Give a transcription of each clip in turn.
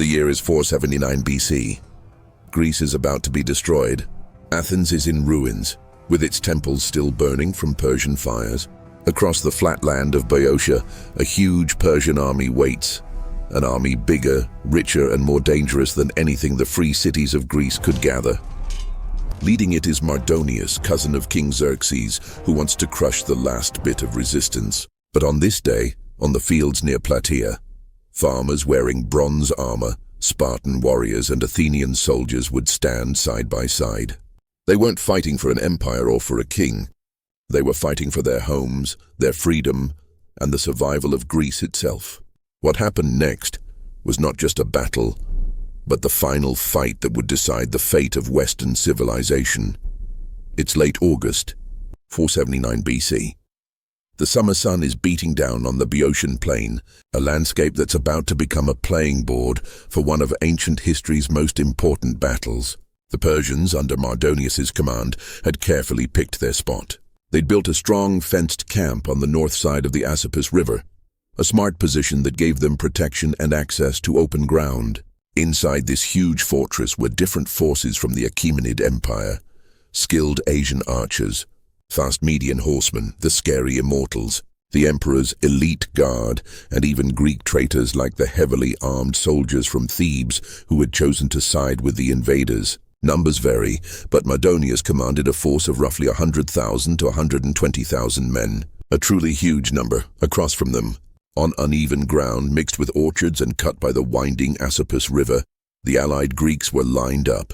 The year is 479 BC. Greece is about to be destroyed. Athens is in ruins, with its temples still burning from Persian fires. Across the flat land of Boeotia, a huge Persian army waits. An army bigger, richer, and more dangerous than anything the free cities of Greece could gather. Leading it is Mardonius, cousin of King Xerxes, who wants to crush the last bit of resistance. But on this day, on the fields near Plataea, farmers wearing bronze armor, Spartan warriors and Athenian soldiers would stand side by side. They weren't fighting for an empire or for a king. They were fighting for their homes, their freedom, and the survival of Greece itself. What happened next was not just a battle, but the final fight that would decide the fate of Western civilization. It's late August, 479 BC. The summer sun is beating down on the Boeotian plain, a landscape that's about to become a playing board for one of ancient history's most important battles. The Persians, under Mardonius's command, had carefully picked their spot. They'd built a strong, fenced camp on the north side of the Asopus River, a smart position that gave them protection and access to open ground. Inside this huge fortress were different forces from the Achaemenid Empire, skilled Asian archers, fast median horsemen, the scary immortals, the emperor's elite guard, and even Greek traitors like the heavily armed soldiers from Thebes who had chosen to side with the invaders. Numbers vary, but Mardonius commanded a force of roughly 100,000 to 120,000 men, a truly huge number. Across from them, on uneven ground mixed with orchards and cut by the winding Asopus River, the allied Greeks were lined up.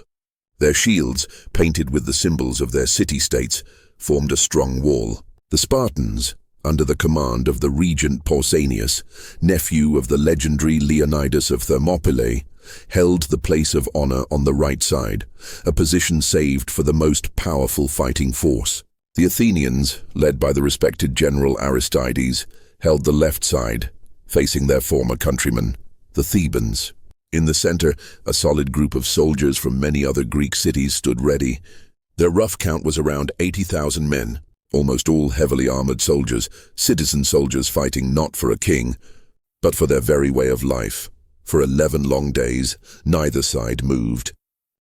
Their shields, painted with the symbols of their city-states, formed a strong wall. The Spartans, under the command of the regent Pausanias, nephew of the legendary Leonidas of Thermopylae, held the place of honor on the right side, a position saved for the most powerful fighting force. The Athenians, led by the respected general Aristides, held the left side, facing their former countrymen, the Thebans. In the center, a solid group of soldiers from many other Greek cities stood ready. Their rough count was around 80,000 men, almost all heavily armored soldiers, citizen soldiers fighting not for a king, but for their very way of life. For 11 long days, neither side moved.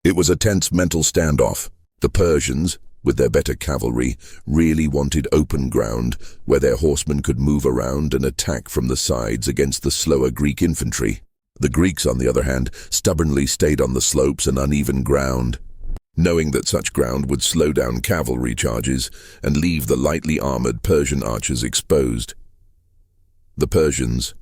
It was a tense mental standoff. The Persians, with their better cavalry, really wanted open ground where their horsemen could move around and attack from the sides against the slower Greek infantry. The Greeks, on the other hand, stubbornly stayed on the slopes and uneven ground, knowing that such ground would slow down cavalry charges and leave the lightly armored Persian archers exposed. The Persians,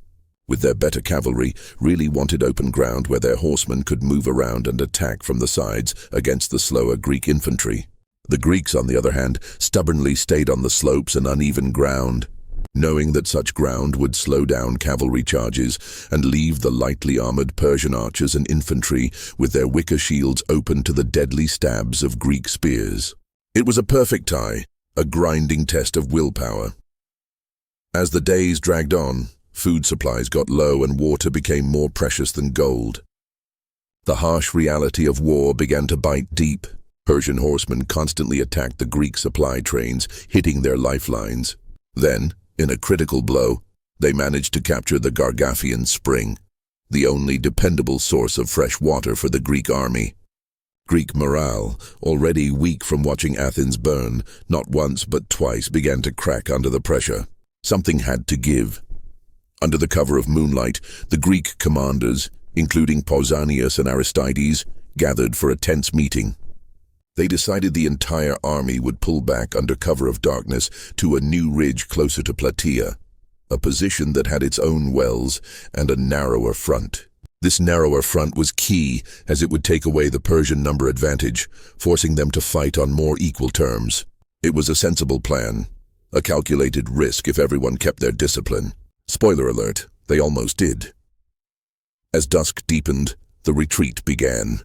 with their better cavalry, really wanted open ground where their horsemen could move around and attack from the sides against the slower Greek infantry. The Greeks, on the other hand, stubbornly stayed on the slopes and uneven ground, knowing that such ground would slow down cavalry charges and leave the lightly armored Persian archers and infantry with their wicker shields open to the deadly stabs of Greek spears. It was a perfect tie, a grinding test of willpower. As the days dragged on, food supplies got low and water became more precious than gold. The harsh reality of war began to bite deep. Persian horsemen constantly attacked the Greek supply trains, hitting their lifelines. Then, in a critical blow, they managed to capture the Gargantian Spring, the only dependable source of fresh water for the Greek army. Greek morale, already weak from watching Athens burn, not once but twice began to crack under the pressure. Something had to give. Under the cover of moonlight, the Greek commanders, including Pausanias and Aristides, gathered for a tense meeting. They decided the entire army would pull back under cover of darkness to a new ridge closer to Plataea, a position that had its own wells and a narrower front. This narrower front was key as it would take away the Persian number advantage, forcing them to fight on more equal terms. It was a sensible plan, a calculated risk if everyone kept their discipline. Spoiler alert, they almost did. As dusk deepened, the retreat began.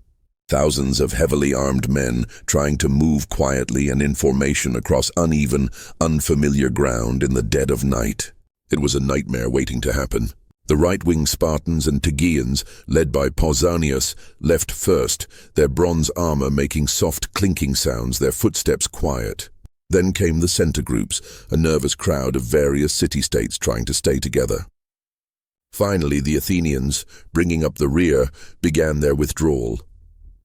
Thousands of heavily armed men trying to move quietly and in formation across uneven, unfamiliar ground in the dead of night. It was a nightmare waiting to happen. The right-wing Spartans and Tegeans, led by Pausanias, left first, their bronze armor making soft clinking sounds, their footsteps quiet. Then came the center groups, a nervous crowd of various city-states trying to stay together. Finally, the Athenians, bringing up the rear, began their withdrawal.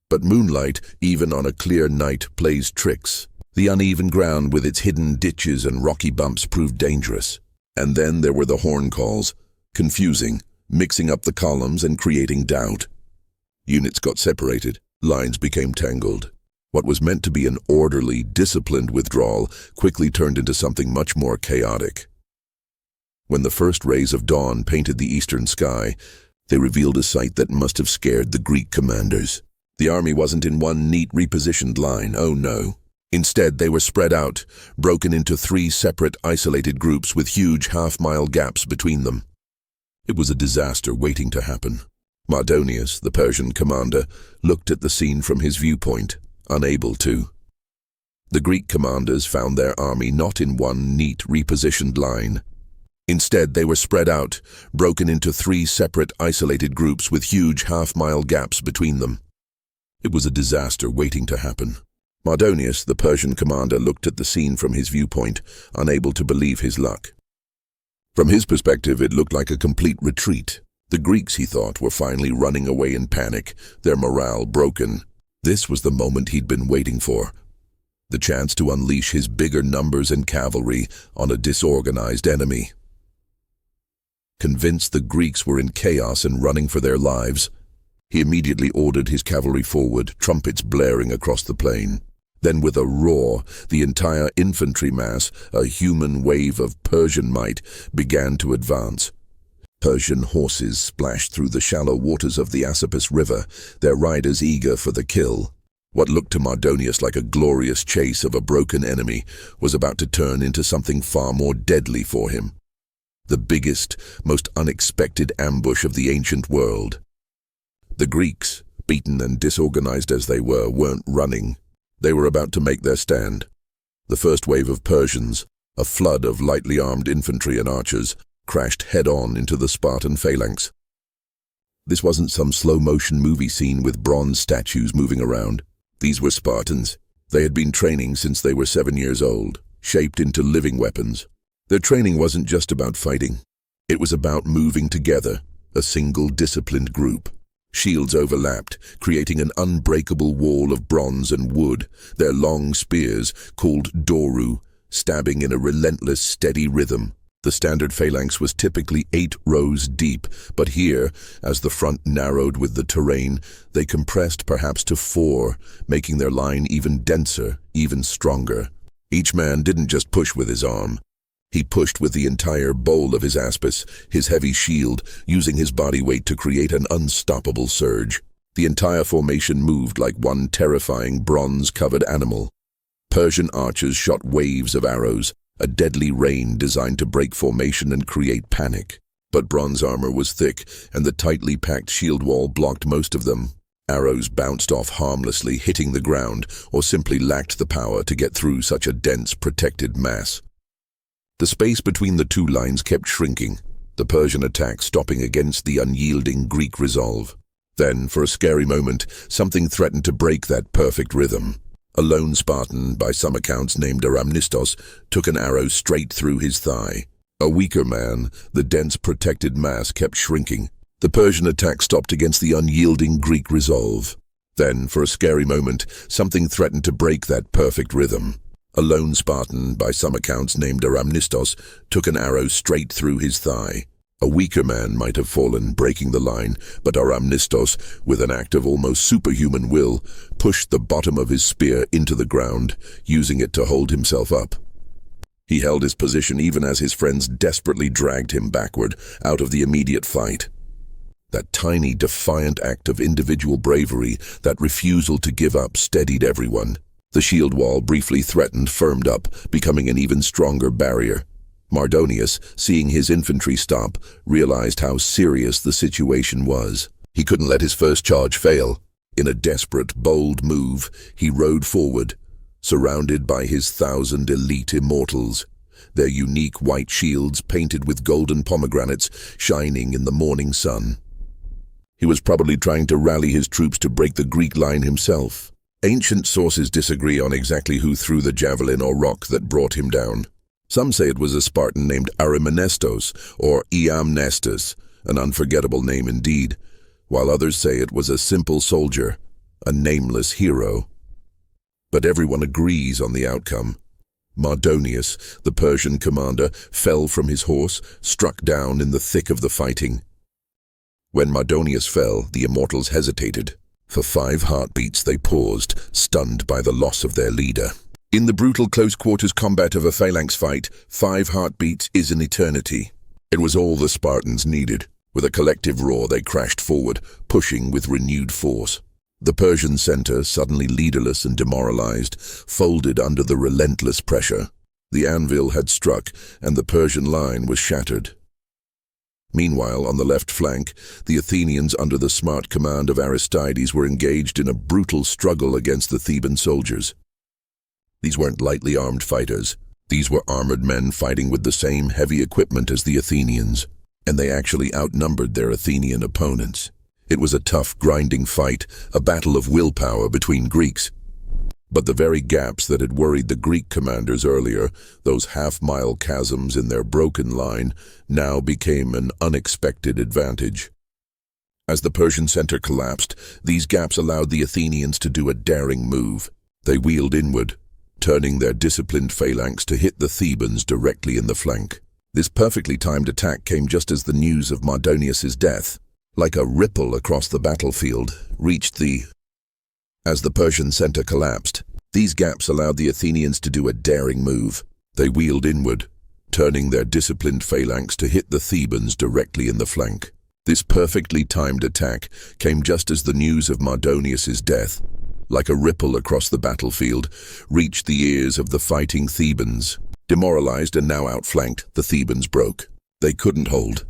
But moonlight, even on a clear night, plays tricks. The uneven ground with its hidden ditches and rocky bumps proved dangerous. And then there were the horn calls, confusing, mixing up the columns and creating doubt. Units got separated, lines became tangled. What was meant to be an orderly, disciplined withdrawal quickly turned into something much more chaotic. When the first rays of dawn painted the eastern sky, they revealed a sight that must have scared the Greek commanders. The army wasn't in one neat repositioned line, oh no. Instead, they were spread out, broken into 3 separate, isolated groups with huge half-mile gaps between them. It was a disaster waiting to happen. Mardonius, the Persian commander, looked at the scene from his viewpoint, unable to. The Greek commanders found their army not in one neat, repositioned line. Instead, they were spread out, broken into 3 separate, isolated groups with huge half-mile gaps between them. It was a disaster waiting to happen. Mardonius, the Persian commander, looked at the scene from his viewpoint, unable to believe his luck. From his perspective, it looked like a complete retreat. The Greeks, he thought, were finally running away in panic, their morale broken. This was the moment he'd been waiting for. The chance to unleash his bigger numbers and cavalry on a disorganized enemy. Convinced the Greeks were in chaos and running for their lives, he immediately ordered his cavalry forward, trumpets blaring across the plain. Then with a roar, the entire infantry mass, a human wave of Persian might, began to advance. Persian horses splashed through the shallow waters of the Asopus River, their riders eager for the kill. What looked to Mardonius like a glorious chase of a broken enemy was about to turn into something far more deadly for him. The biggest, most unexpected ambush of the ancient world. The Greeks, beaten and disorganized as they were, weren't running. They were about to make their stand. The first wave of Persians, a flood of lightly armed infantry and archers, crashed head-on into the Spartan phalanx. This wasn't some slow-motion movie scene with bronze statues moving around. These were Spartans. They had been training since they were 7 years old, shaped into living weapons. Their training wasn't just about fighting. It was about moving together, a single disciplined group. Shields overlapped, creating an unbreakable wall of bronze and wood, their long spears, called doru, stabbing in a relentless, steady rhythm. The standard phalanx was typically 8 rows deep, but here, as the front narrowed with the terrain, they compressed perhaps to 4, making their line even denser, even stronger. Each man didn't just push with his arm. He pushed with the entire bowl of his aspis, his heavy shield, using his body weight to create an unstoppable surge. The entire formation moved like one terrifying bronze-covered animal. Persian archers shot waves of arrows, a deadly rain designed to break formation and create panic. But bronze armor was thick, and the tightly packed shield wall blocked most of them. Arrows bounced off harmlessly, hitting the ground, or simply lacked the power to get through such a dense, protected mass. The space between the 2 lines kept shrinking, the Persian attack stopping against the unyielding Greek resolve. Then, for a scary moment, something threatened to break that perfect rhythm. A lone Spartan, by some accounts named Aramnistos, took an arrow straight through his thigh. A weaker man, the dense protected mass kept shrinking. The Persian attack stopped against the unyielding Greek resolve. Then, for a scary moment, something threatened to break that perfect rhythm. A lone Spartan, by some accounts named Aramnistos, took an arrow straight through his thigh. A weaker man might have fallen, breaking the line, but Aramnistos, with an act of almost superhuman will, pushed the bottom of his spear into the ground, using it to hold himself up. He held his position even as his friends desperately dragged him backward, out of the immediate fight. That tiny, defiant act of individual bravery, that refusal to give up, steadied everyone. The shield wall, briefly threatened, firmed up, becoming an even stronger barrier. Mardonius, seeing his infantry stop, realized how serious the situation was. He couldn't let his first charge fail. In a desperate, bold move, he rode forward, surrounded by his 1,000 elite immortals, their unique white shields painted with golden pomegranates shining in the morning sun. He was probably trying to rally his troops to break the Greek line himself. Ancient sources disagree on exactly who threw the javelin or rock that brought him down. Some say it was a Spartan named Arimanestos or Iamnestus, an unforgettable name indeed, while others say it was a simple soldier, a nameless hero. But everyone agrees on the outcome. Mardonius, the Persian commander, fell from his horse, struck down in the thick of the fighting. When Mardonius fell, the immortals hesitated. For 5 heartbeats they paused, stunned by the loss of their leader. In the brutal close-quarters combat of a phalanx fight, 5 heartbeats is an eternity. It was all the Spartans needed. With a collective roar, they crashed forward, pushing with renewed force. The Persian center, suddenly leaderless and demoralized, folded under the relentless pressure. The anvil had struck, and the Persian line was shattered. Meanwhile, on the left flank, the Athenians under the smart command of Aristides were engaged in a brutal struggle against the Theban soldiers. These weren't lightly armed fighters. These were armored men fighting with the same heavy equipment as the Athenians, and they actually outnumbered their Athenian opponents. It was a tough, grinding fight, a battle of willpower between Greeks. But the very gaps that had worried the Greek commanders earlier, those half-mile chasms in their broken line, now became an unexpected advantage. As the Persian center collapsed, these gaps allowed the Athenians to do a daring move. They wheeled inward, turning their disciplined phalanx to hit the Thebans directly in the flank. This perfectly timed attack came just as the news of Mardonius's death, like a ripple across the battlefield, reached the... As the Persian center collapsed, these gaps allowed the Athenians to do a daring move. They wheeled inward, turning their disciplined phalanx to hit the Thebans directly in the flank. This perfectly timed attack came just as the news of Mardonius's death, like a ripple across the battlefield, reached the ears of the fighting Thebans. Demoralized and now outflanked, the Thebans broke. They couldn't hold.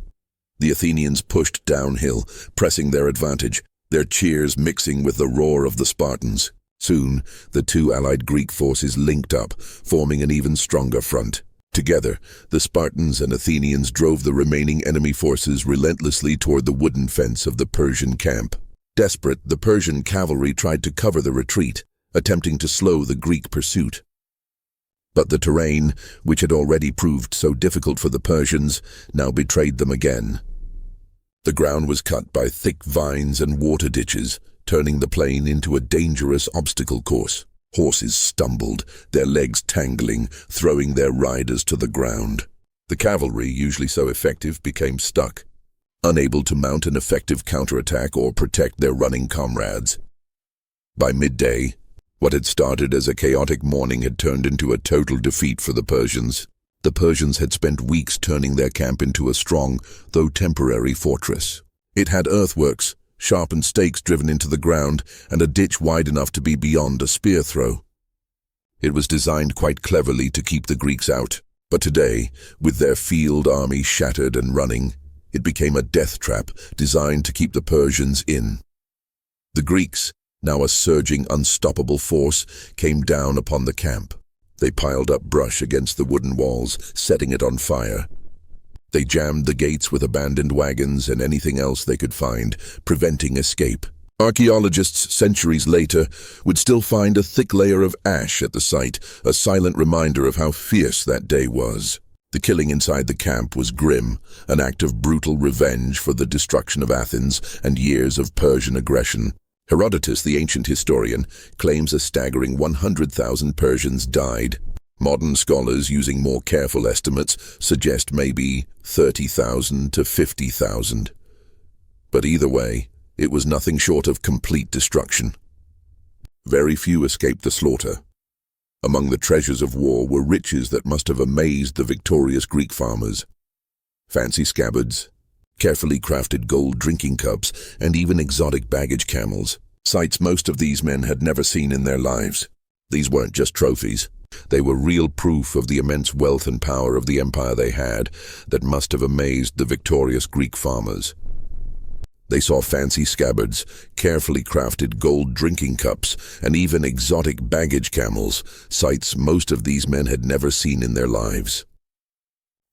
The Athenians pushed downhill, pressing their advantage, their cheers mixing with the roar of the Spartans. Soon, the 2 allied Greek forces linked up, forming an even stronger front. Together, the Spartans and Athenians drove the remaining enemy forces relentlessly toward the wooden fence of the Persian camp. Desperate, the Persian cavalry tried to cover the retreat, attempting to slow the Greek pursuit. But the terrain, which had already proved so difficult for the Persians, now betrayed them again. The ground was cut by thick vines and water ditches, turning the plain into a dangerous obstacle course. Horses stumbled, their legs tangling, throwing their riders to the ground. The cavalry, usually so effective, became stuck, unable to mount an effective counterattack or protect their running comrades. By midday, what had started as a chaotic morning had turned into a total defeat for the Persians. The Persians had spent weeks turning their camp into a strong, though temporary, fortress. It had earthworks, sharpened stakes driven into the ground, and a ditch wide enough to be beyond a spear throw. It was designed quite cleverly to keep the Greeks out. But today, with their field army shattered and running, it became a death trap designed to keep the Persians in. The Greeks, now a surging, unstoppable force, came down upon the camp. They piled up brush against the wooden walls, setting it on fire. They jammed the gates with abandoned wagons and anything else they could find, preventing escape. Archaeologists, centuries later, would still find a thick layer of ash at the site, a silent reminder of how fierce that day was. The killing inside the camp was grim, an act of brutal revenge for the destruction of Athens and years of Persian aggression. Herodotus, the ancient historian, claims a staggering 100,000 Persians died. Modern scholars, using more careful estimates, suggest maybe 30,000 to 50,000. But either way, it was nothing short of complete destruction. Very few escaped the slaughter. Among the treasures of war were riches that must have amazed the victorious Greek farmers. Fancy scabbards, carefully crafted gold drinking cups, and even exotic baggage camels, sights most of these men had never seen in their lives. These weren't just trophies. They were real proof of the immense wealth and power of the empire they had that must have amazed the victorious Greek farmers. They saw fancy scabbards, carefully crafted gold drinking cups, and even exotic baggage camels, sights most of these men had never seen in their lives.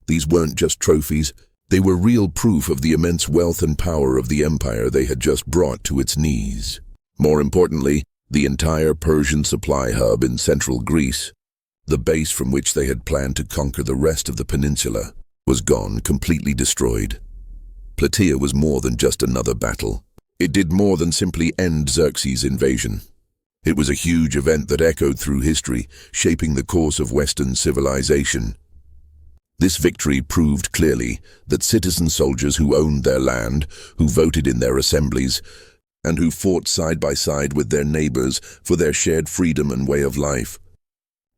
These weren't just trophies. They were real proof of the immense wealth and power of the empire they had just brought to its knees. More importantly, the entire Persian supply hub in central Greece, the base from which they had planned to conquer the rest of the peninsula, was gone, completely destroyed. Plataea was more than just another battle. It did more than simply end Xerxes' invasion. It was a huge event that echoed through history, shaping the course of Western civilization. This victory proved clearly that citizen soldiers who owned their land, who voted in their assemblies, and who fought side by side with their neighbors for their shared freedom and way of life,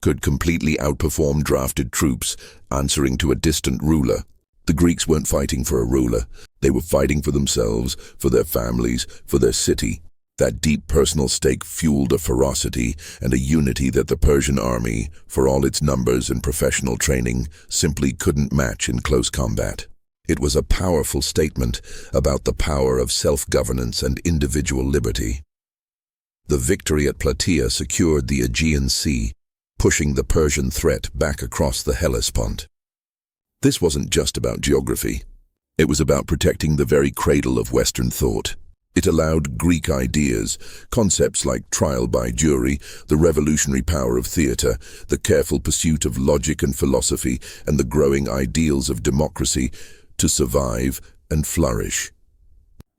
could completely outperform drafted troops answering to a distant ruler. The Greeks weren't fighting for a ruler. They were fighting for themselves, for their families, for their city. That deep personal stake fueled a ferocity and a unity that the Persian army, for all its numbers and professional training, simply couldn't match in close combat. It was a powerful statement about the power of self-governance and individual liberty. The victory at Plataea secured the Aegean Sea, pushing the Persian threat back across the Hellespont. This wasn't just about geography. It was about protecting the very cradle of Western thought. It allowed Greek ideas, concepts like trial by jury, the revolutionary power of theater, the careful pursuit of logic and philosophy, and the growing ideals of democracy, to survive and flourish.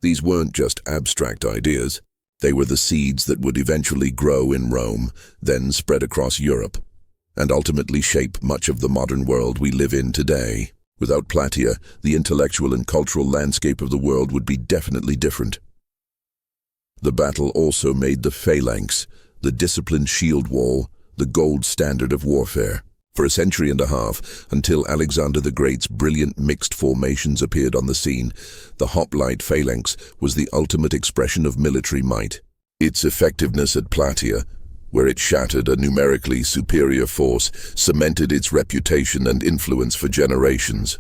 These weren't just abstract ideas. They were the seeds that would eventually grow in Rome, then spread across Europe, and ultimately shape much of the modern world we live in today. Without Plataea, the intellectual and cultural landscape of the world would be definitely different. The battle also made the phalanx, the disciplined shield wall, the gold standard of warfare. For a century and a half, until Alexander the Great's brilliant mixed formations appeared on the scene, the Hoplite phalanx was the ultimate expression of military might. Its effectiveness at Plataea, where it shattered a numerically superior force, cemented its reputation and influence for generations.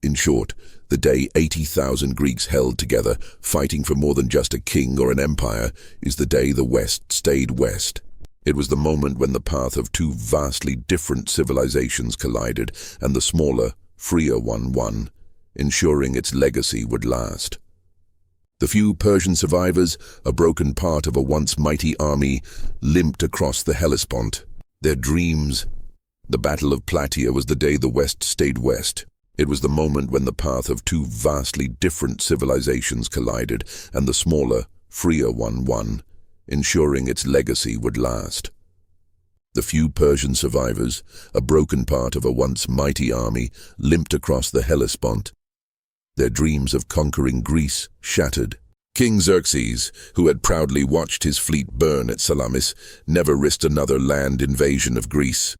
In short, the day 80,000 Greeks held together, fighting for more than just a king or an empire, is the day the West stayed West. It was the moment when the path of two vastly different civilizations collided, and the smaller, freer one won, ensuring its legacy would last. The few Persian survivors, a broken part of a once mighty army, limped across the Hellespont. Their dreams. The Battle of Plataea was the day the West stayed West. It was the moment when the path of two vastly different civilizations collided, and the smaller, freer one won, ensuring its legacy would last. The few Persian survivors, a broken part of a once mighty army, limped across the Hellespont. Their dreams of conquering Greece shattered. King Xerxes, who had proudly watched his fleet burn at Salamis, never risked another land invasion of Greece.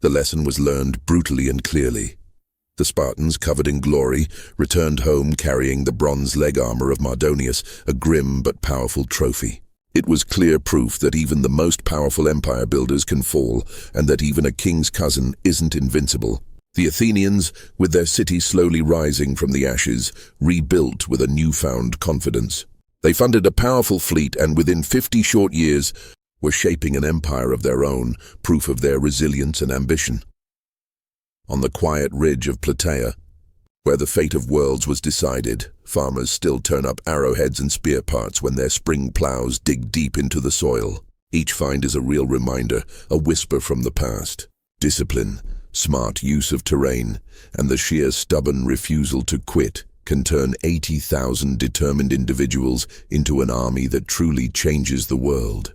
The lesson was learned brutally and clearly. The Spartans, covered in glory, returned home carrying the bronze leg armor of Mardonius, a grim but powerful trophy. It was clear proof that even the most powerful empire builders can fall, and that even a king's cousin isn't invincible. The Athenians, with their city slowly rising from the ashes, rebuilt with a newfound confidence. They funded a powerful fleet and within 50 short years were shaping an empire of their own, proof of their resilience and ambition. On the quiet ridge of Plataea, where the fate of worlds was decided, farmers still turn up arrowheads and spear parts when their spring plows dig deep into the soil. Each find is a real reminder, a whisper from the past. Discipline, smart use of terrain, and the sheer stubborn refusal to quit can turn 80,000 determined individuals into an army that truly changes the world.